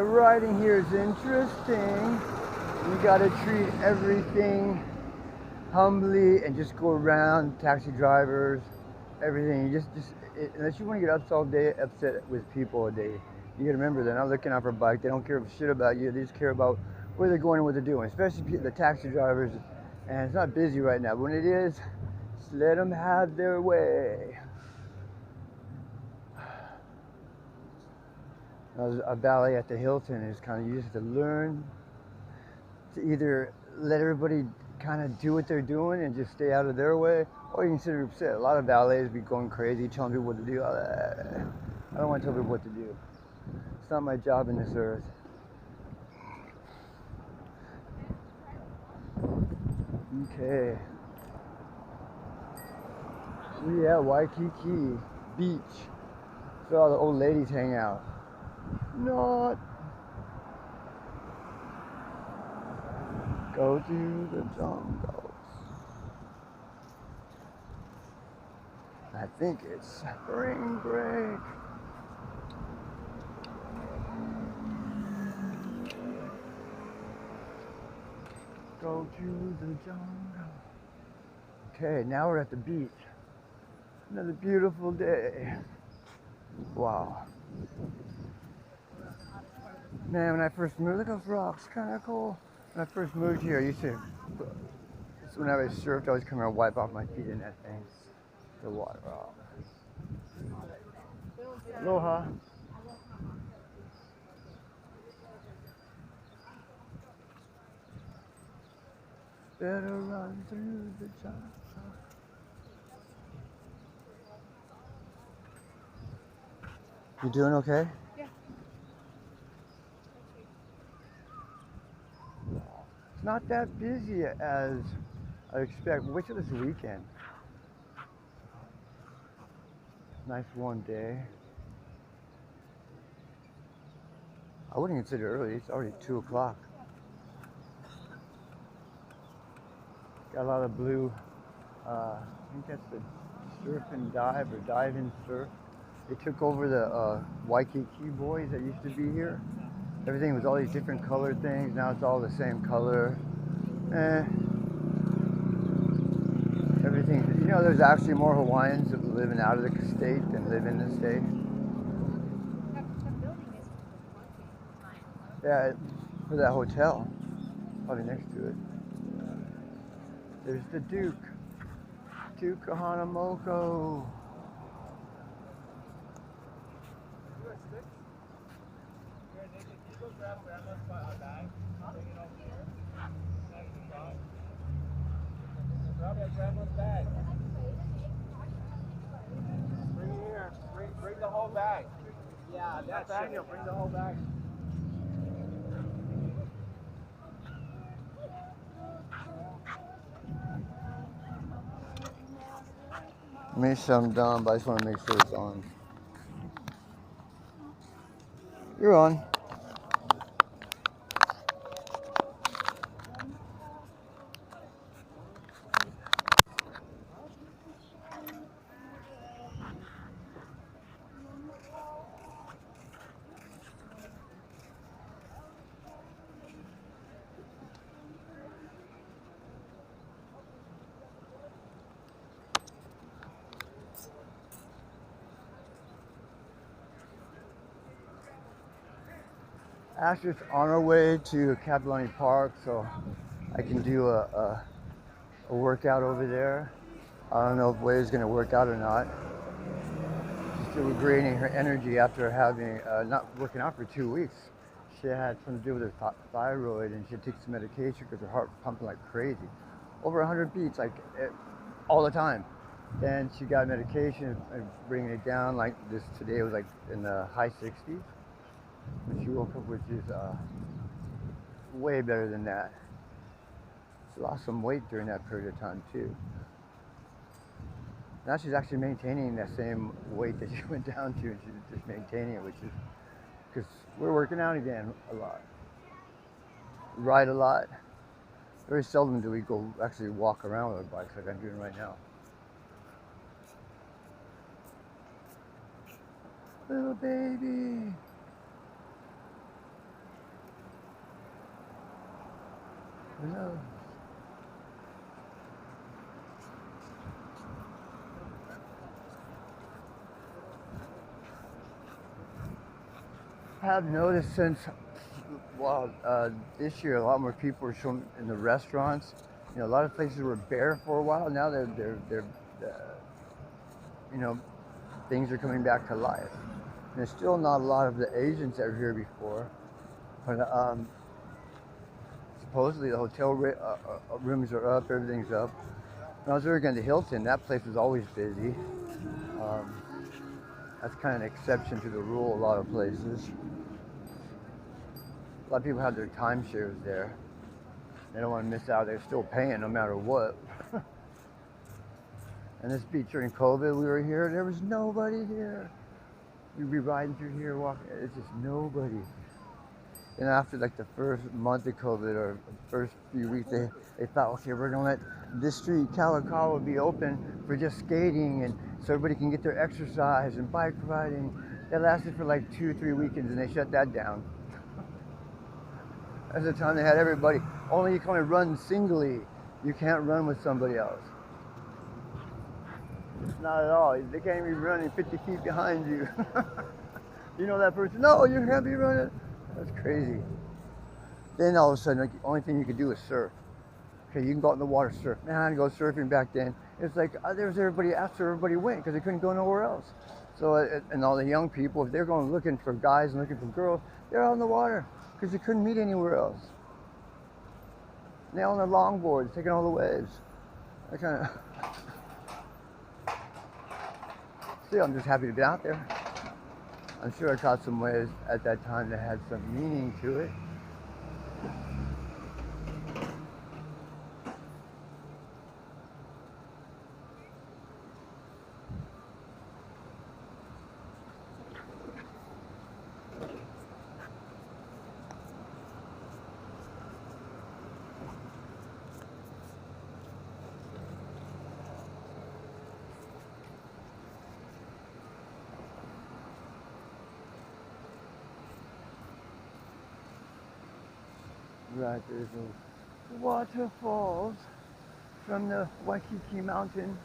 riding here is interesting. You gotta treat everything humbly and just go around taxi drivers, everything. Unless you want to get upset with people all day, you gotta remember they're not looking out for a bike. They don't care shit about you. They just care about where they're going and what they're doing. Especially the taxi drivers. And it's not busy right now. But when it is, just let them have their way. A valet at the Hilton is kind of, you just have to learn to either let everybody kind of do what they're doing and just stay out of their way, or you can sit upset. A lot of valets be going crazy, telling people what to do. I don't want to tell people what to do. It's not my job in this earth. Okay. We at Waikiki Beach. That's where all the old ladies hang out. Not. Go to the jungle. I think it's spring break. Go to the jungle. Okay, now we're at the beach. Another beautiful day. Wow. Man, when I first moved, look at those rocks, kind of cool. When I first moved here, I used to, whenever I surfed, I always come here and wipe off my feet in that thing. The water. Oh. Aloha. Better run through the jungle. You doing okay? Yeah. It's not that busy as I expect. Wait till this weekend. Nice warm day. I wouldn't consider it early. It's already 2 o'clock. Got a lot of blue. I think that's the surf and dive or dive and surf. They took over the Waikiki boys that used to be here. Everything was all these different color things. Now it's all the same color. Everything. You know, there's actually more Hawaiians living out of the state than live in the state. Yeah, for that hotel, probably next to it. There's the Duke Kahanamoko. Grandma's bag. Bring it here. Bring the whole bag. Yeah, that's Daniel. Bring the whole bag. Maybe I'm done, but I just want to make sure it's on. You're on. Asher's on our way to Kapiolani Park, so I can do a workout over there. I don't know if Wade's going to work out or not. She's still regaining her energy after having not working out for 2 weeks. She had something to do with her thyroid, and she takes some medication because her heart pumping like crazy, over 100 beats all the time. Then she got medication and bringing it down. Like this today, it was like in the high 60s. When she woke up, which is way better than that. She lost some weight during that period of time too. Now she's actually maintaining that same weight that she went down to, and she's just maintaining it, which is because we're working out again a lot, ride a lot. Very seldom do we go actually walk around with our bikes like I'm doing right now. Little baby. Who knows? I have noticed since, well, this year a lot more people are showing in the restaurants. You know, a lot of places were bare for a while. Now you know, things are coming back to life. And there's still not a lot of the Asians that were here before, but supposedly the hotel rooms are up, everything's up. When I was working at the Hilton, that place was always busy. Um, that's kind of an exception to the rule. A lot of places. A lot of people have their timeshares there. They don't want to miss out. They're still paying no matter what. And this beach during COVID, we were here. There was nobody here. You'd be riding through here, walking. It's just nobody. And after like the first month of COVID or first few weeks, they thought, okay, we're gonna let this street, Kalakaua, be open for just skating and so everybody can get their exercise and bike riding. That lasted for like 2-3 weekends and they shut that down. That's the time they had everybody. Only you can only run singly. You can't run with somebody else. Not at all. They can't be running 50 feet behind you. You know that person? No, you can't be running. That's crazy. Then all of a sudden, like, the only thing you could do is surf. Okay, you can go out in the water, surf. Man, I had to go surfing back then. It's like there was everybody after everybody went because they couldn't go nowhere else. So, and all the young people, if they're going looking for guys and looking for girls, they're out in the water because they couldn't meet anywhere else. And they're on their longboards, taking all the waves. I kind of. Still, I'm just happy to be out there. I'm sure I caught some waves at that time that had some meaning to it. Right, there's a waterfalls from the Waikiki mountain.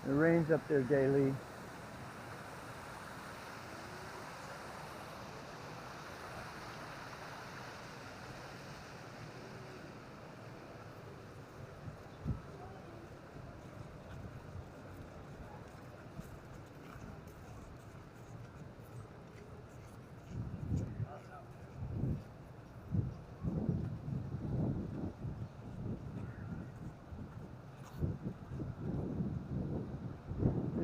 It rains up there daily.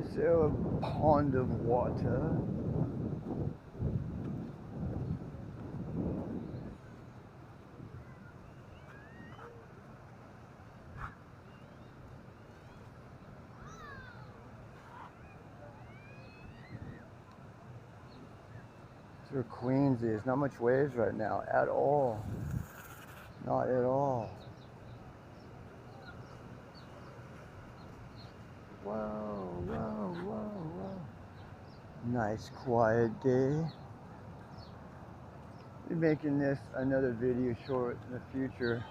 Is there a pond of water? It's where Queens is. Not much waves right now at all. Not at all. Whoa, whoa, whoa, whoa. Nice quiet day. Be making this another video short in the future.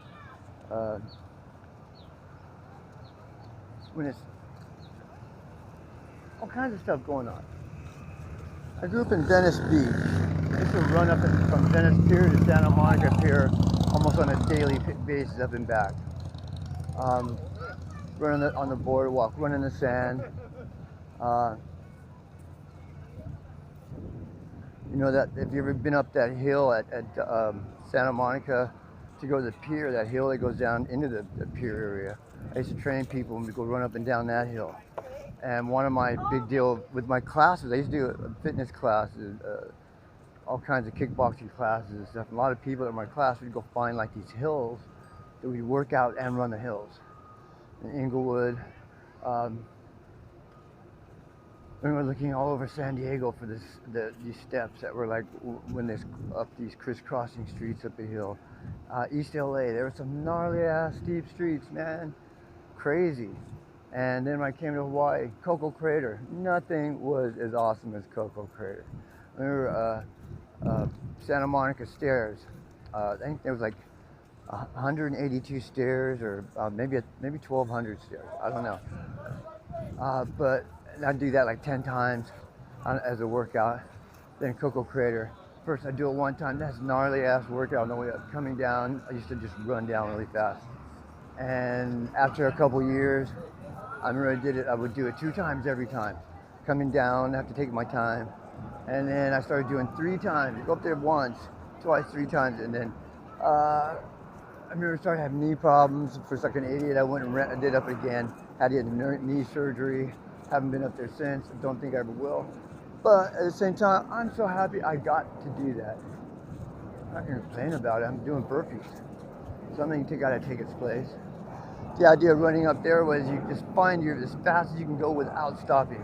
When it's all kinds of stuff going on. I grew up in Venice Beach. I used to run up from Venice Pier to Santa Monica Pier almost on a daily basis up and back. Running on the boardwalk, running in the sand. You know that if you ever been up that hill at Santa Monica to go to the pier, that hill that goes down into the pier area. I used to train people and we go run up and down that hill. And one of my big deal with my classes, I used to do fitness classes, all kinds of kickboxing classes and stuff. And a lot of people in my class would go find like these hills that we work out and run the hills. In Inglewood, we were looking all over San Diego for these steps that were like when there's up these crisscrossing streets up the hill. East LA, there were some gnarly ass steep streets, man, crazy. And then when I came to Hawaii, Coco Crater, nothing was as awesome as Coco Crater. I remember Santa Monica Stairs. I think there was like 182 stairs, or maybe 1,200 stairs. I don't know. But I do that like 10 times as a workout. Then Coco Crater. First I do it one time. That's gnarly ass workout on the way up. Coming down, I used to just run down really fast. And after a couple years, I remember I did it. I would do it 2 times every time. Coming down, I have to take my time. And then I started doing 3 times. Go up there once, twice, 3 times, and then I remember I started having knee problems. For like an idiot, I went and did up again. Had to get knee surgery. Haven't been up there since. Don't think I ever will. But at the same time, I'm so happy I got to do that. I'm not going to complain about it. I'm doing burpees. Something got to take its place. The idea of running up there was you just find you're as fast as you can go without stopping.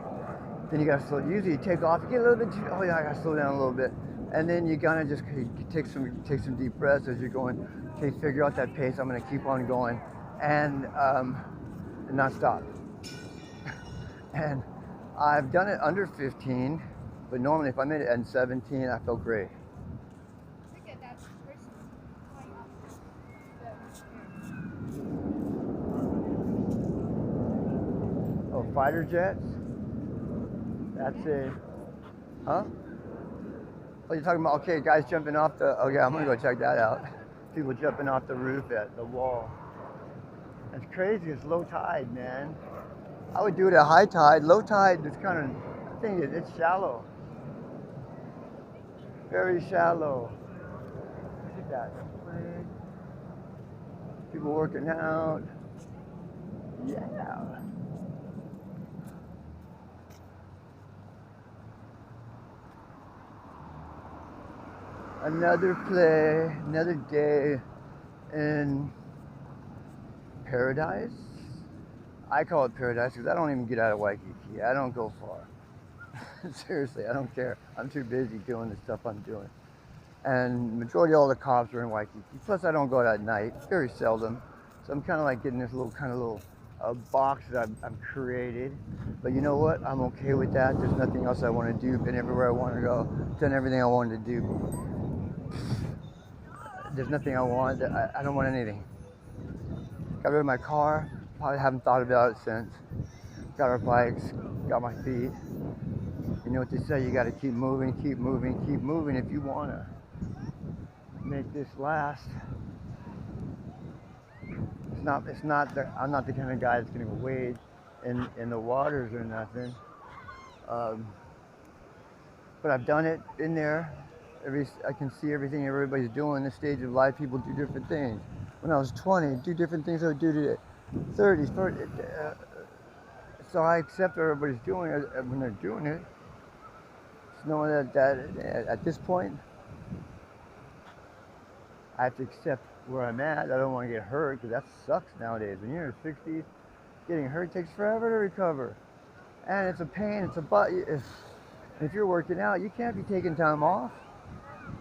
Then you got to slow. Usually you take off, you get a little bit too, oh yeah, I got to slow down a little bit. And then you gotta just take some deep breaths as you're going. Okay, figure out that pace. I'm gonna keep on going, and not stop. And I've done it under 15, but normally if I made it at 17, I felt great. Oh, fighter jets? That's a, huh? Oh, you're talking about, okay, guys jumping off the, oh yeah, I'm gonna go check that out. People jumping off the roof at the wall. It's crazy, it's low tide, man. I would do it at high tide. Low tide, it's kind of, I think it's shallow. Very shallow. Look at that. People working out. Yeah. Another play, another day in paradise. I call it paradise because I don't even get out of Waikiki. I don't go far. Seriously, I don't care. I'm too busy doing the stuff I'm doing. And majority of all the cops are in Waikiki. Plus, I don't go out at night, very seldom. So I'm kind of like getting this little box that I've created. But you know what? I'm okay with that. There's nothing else I want to do. Been everywhere I want to go. Done everything I wanted to do. There's nothing I want. I don't want anything. Got rid of my car. Probably haven't thought about it since. Got our bikes. Got my feet. You know what they say? You got to keep moving, keep moving, keep moving if you want to make this last. It's not I'm not the kind of guy that's going to wade in the waters or nothing. But I've done it, been there. I can see everything everybody's doing. This stage of life, people do different things. When I was 20, do different things I would do today. 30s, 40. So I accept what everybody's doing when they're doing it. Just knowing that at this point, I have to accept where I'm at. I don't want to get hurt because that sucks nowadays. When you're in your 60s, getting hurt takes forever to recover. And it's a pain, it's a butt. If you're working out, you can't be taking time off.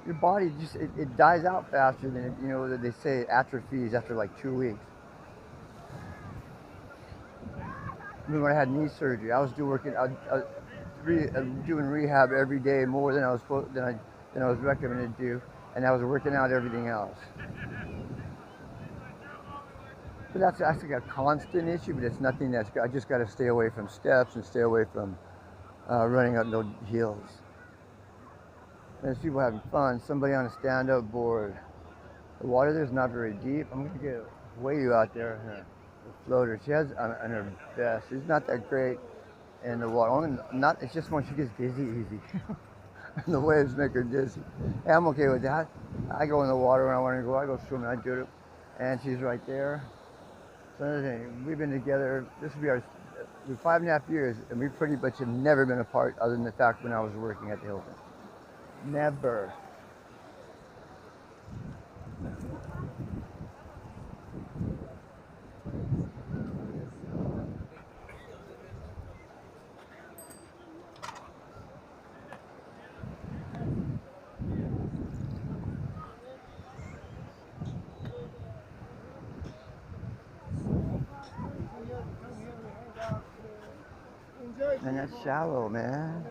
Your body just, it dies out faster than, you know, they say it atrophies after like 2 weeks. I mean, when I had knee surgery, I was doing rehab every day more than I was recommended to do, and I was working out everything else. But that's like a constant issue, but it's nothing I just got to stay away from steps and stay away from running up no hills. There's people having fun. Somebody on a stand-up board. The water there's not very deep. I'm gonna get way out there in a floater. She has on her vest. She's not that great in the water. It's just when she gets dizzy easy. And the waves make her dizzy. Hey, I'm okay with that. I go in the water when I want to go. I go swimming. I do it. And she's right there. So another thing, we've been together. This will be our 5.5 years, and we pretty much have never been apart, other than the fact when I was working at the Hilton. Never. And that's shallow, man.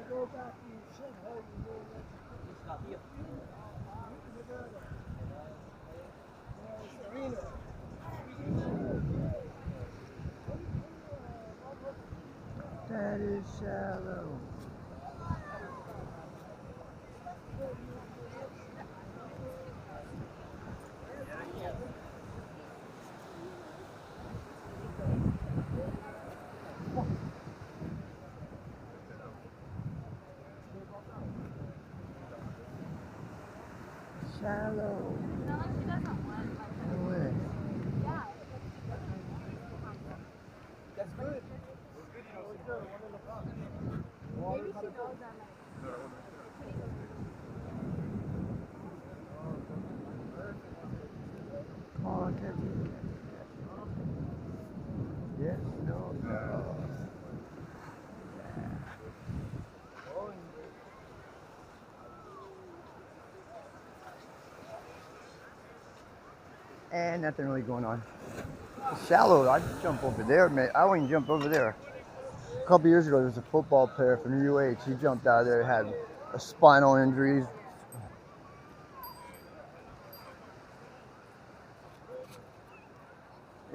Shallow. No, she doesn't want like. No way. Yeah. That's good. Maybe she knows I'm like. Come on, catch it. Yes, no, no. And nothing really going on. It's shallow. I'd jump over there, man. I wouldn't jump over there. A couple years ago, there was a football player from UH. He jumped out of there, had a spinal injuries.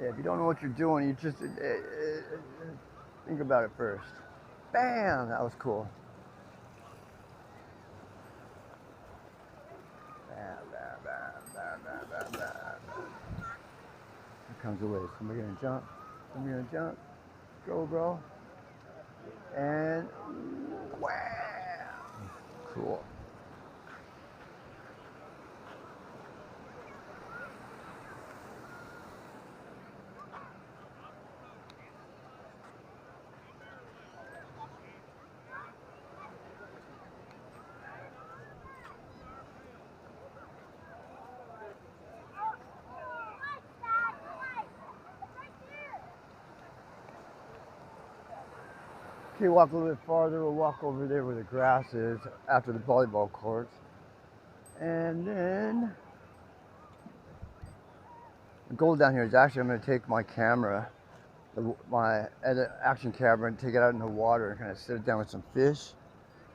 Yeah, if you don't know what you're doing, you just think about it first. Bam! That was cool. Bam, bam, bam, bam, bam, bam, bam. Here comes the wave. Somebody gonna jump. Somebody gonna jump. Go, bro. And wham! Cool. Okay, walk a little bit farther. We'll walk over there where the grass is after the volleyball courts. And then the goal down here is actually I'm going to take my camera, my action camera, and take it out in the water and kind of sit it down with some fish.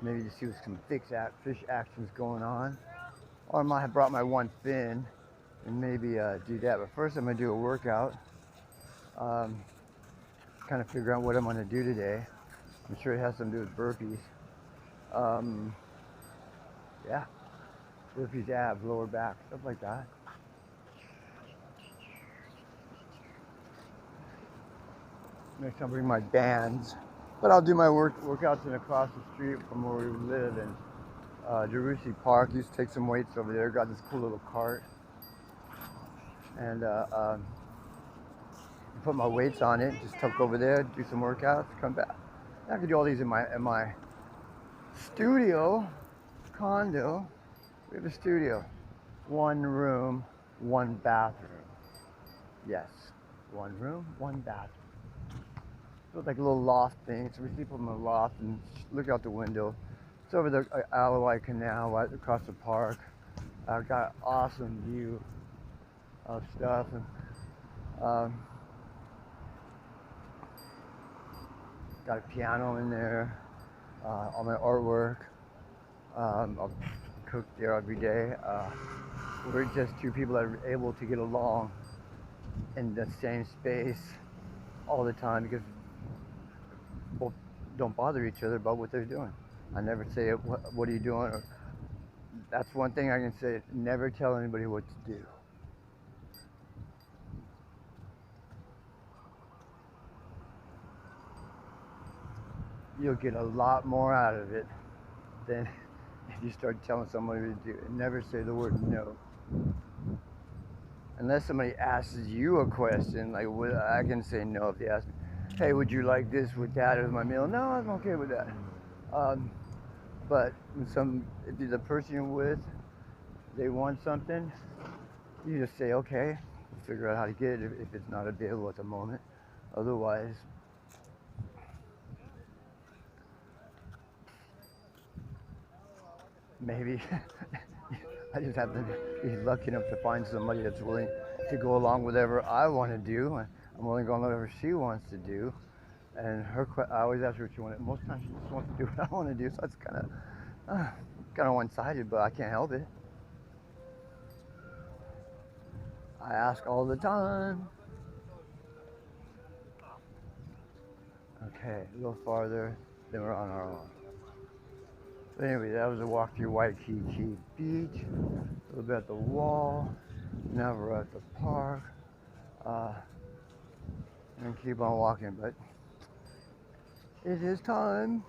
Maybe to see what some fish actions going on. Or I might have brought my one fin and maybe do that. But first I'm going to do a workout. Kind of figure out what I'm going to do today. I'm sure it has something to do with burpees. Yeah, burpees, abs, lower back, stuff like that. Next I'll bring my bands. But I'll do my workouts in across the street from where we live in Jerusi Park. Used to take some weights over there. Got this cool little cart. And put my weights on it, just tuck over there, do some workouts, come back. I could do all these in my studio, condo. We have a studio. One room, one bathroom. Yes, one room, one bathroom. So it's like a little loft thing. So we sleep in the loft and look out the window. It's over the Alawai Canal right across the park. I've got an awesome view of stuff. And got a piano in there, all my artwork. I'll cook there every day. We're just two people that are able to get along in the same space all the time because both don't bother each other about what they're doing. I never say, what are you doing? Or, that's one thing I can say, never tell anybody what to do. You'll get a lot more out of it than if you start telling somebody to do it. Never say the word no. Unless somebody asks you a question, like I can say no if they ask me, hey, would you like this with that as my meal? No, I'm okay with that. But if the person you're with, they want something, you just say, okay, we'll figure out how to get it if it's not available at the moment. Otherwise, maybe I just have to be lucky enough to find somebody that's willing to go along with whatever I want to do. I'm willing to go along with whatever she wants to do. And I always ask her what she wants. Most times she just wants to do what I want to do. So it's kind of one-sided, but I can't help it. I ask all the time. Okay, a little farther, then we're on our own. But anyway, that was a walk through Waikiki Beach, a little bit at the wall. Now we're at the park. And keep on walking, but it is time